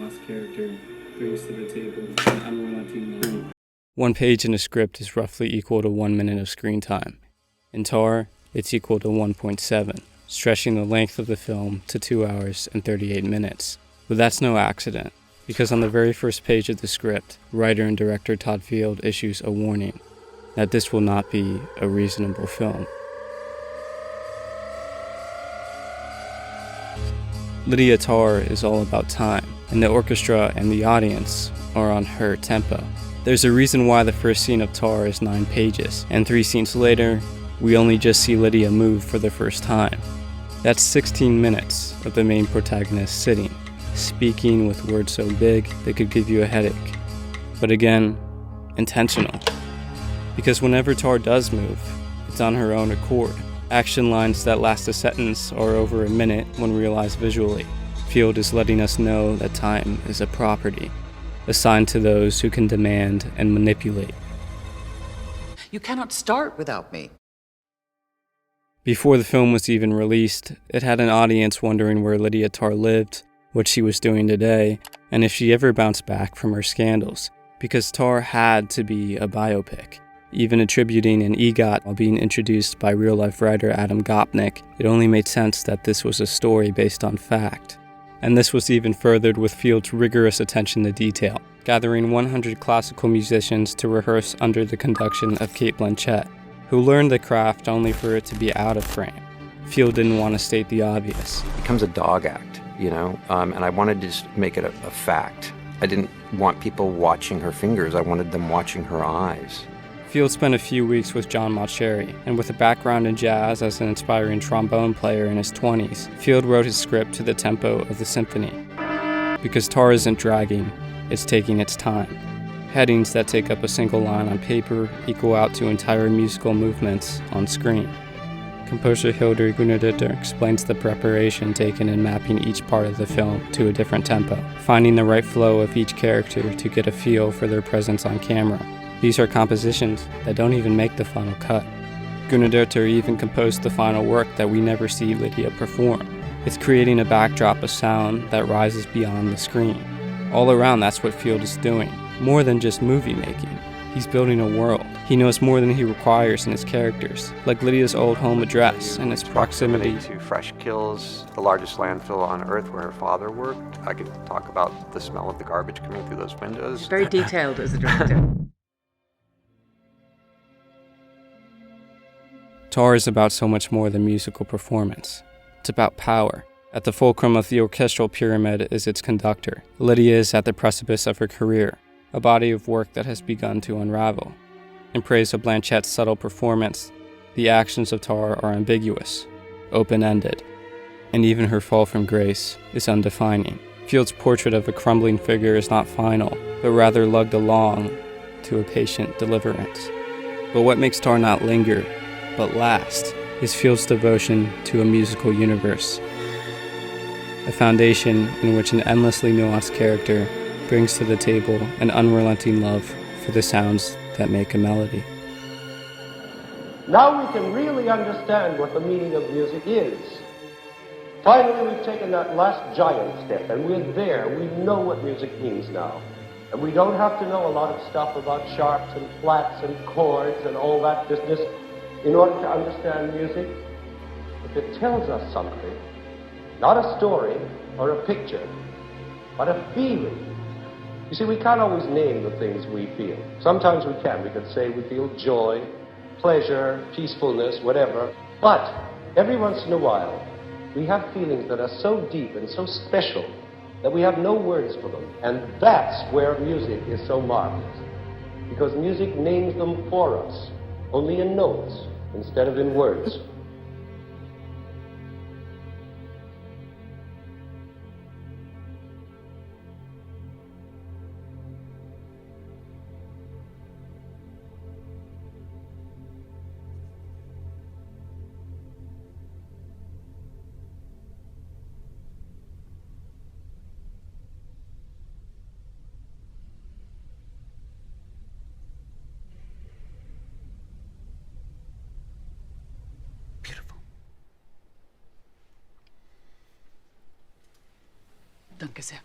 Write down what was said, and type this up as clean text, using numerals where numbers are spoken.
nuanced character brings to the table an unrelenting love. 1 page in a script is roughly equal to 1 minute of screen time. In Tar, it's equal to 1.7, stretching the length of the film to 2 hours and 38 minutes. But that's no accident, because on the very first page of the script, writer and director Todd Field issues a warning that this will not be a reasonable film. Lydiatar is all about time, and the orchestra and the audience are on her tempo. There's a reason why the first scene of Tar is 9 pages, and 3 scenes later, we only just see Lydia move for the first time. That's 16 minutes of the main protagonist sitting, speaking with words so big they could give you a headache. But again, intentional. Because whenever Tar does move, it's on her own accord. Action lines that last a sentence or over a minute when realized visually. Field is letting us know that time is a property, assigned to those who can demand and manipulate. You cannot start without me. Before the film was even released, it had an audience wondering where Lydiatar lived, what she was doing today, and if she ever bounced back from her scandals, because Tar had to be a biopic. Even attributing an EGOT while being introduced by real-life writer Adam Gopnik, it only made sense that this was a story based on fact. And this was even furthered with Field's rigorous attention to detail, gathering 100 classical musicians to rehearse under the conduction of Cate Blanchett, who learned the craft only for it to be out of frame. Field didn't want to state the obvious. It becomes a dog act, and I wanted to just make it a fact. I didn't want people watching her fingers, I wanted them watching her eyes. Field spent a few weeks with John Mauceri, and with a background in jazz as an inspiring trombone player in his 20s, Field wrote his script to the tempo of the symphony. Because Tar isn't dragging, it's taking its time. Headings that take up a single line on paper equal out to entire musical movements on screen. Composer Hildur Guðnadóttir explains the preparation taken in mapping each part of the film to a different tempo, finding the right flow of each character to get a feel for their presence on camera. These are compositions that don't even make the final cut. Guðnadóttir even composed the final work that we never see Lydia perform. It's creating a backdrop of sound that rises beyond the screen. All around, that's what Field is doing, more than just movie making. He's building a world. He knows more than he requires in his characters, like Lydia's old home address and its proximity to Fresh Kills, the largest landfill on Earth where her father worked. I could talk about the smell of the garbage coming through those windows. Very detailed as a director. Tar is about so much more than musical performance. It's about power. At the fulcrum of the orchestral pyramid is its conductor. Lydia is at the precipice of her career, a body of work that has begun to unravel. In praise of Blanchett's subtle performance, the actions of Tar are ambiguous, open-ended, and even her fall from grace is undefining. Field's portrait of a crumbling figure is not final, but rather lugged along to a patient deliverance. But what makes Tar not linger, but last, is Field's devotion to a musical universe, a foundation in which an endlessly nuanced character brings to the table an unrelenting love for the sounds that make a melody. Now we can really understand what the meaning of music is. Finally, we've taken that last giant step, and we're there. We know what music means now. And we don't have to know a lot of stuff about sharps and flats and chords and all that business in order to understand music. If it tells us something, not a story or a picture, but a feeling. You see, we can't always name the things we feel. Sometimes we can. We could say we feel joy, pleasure, peacefulness, whatever. But every once in a while, we have feelings that are so deep and so special that we have no words for them. And that's where music is so marvelous. Because music names them for us, only in notes instead of in words. Danke sehr.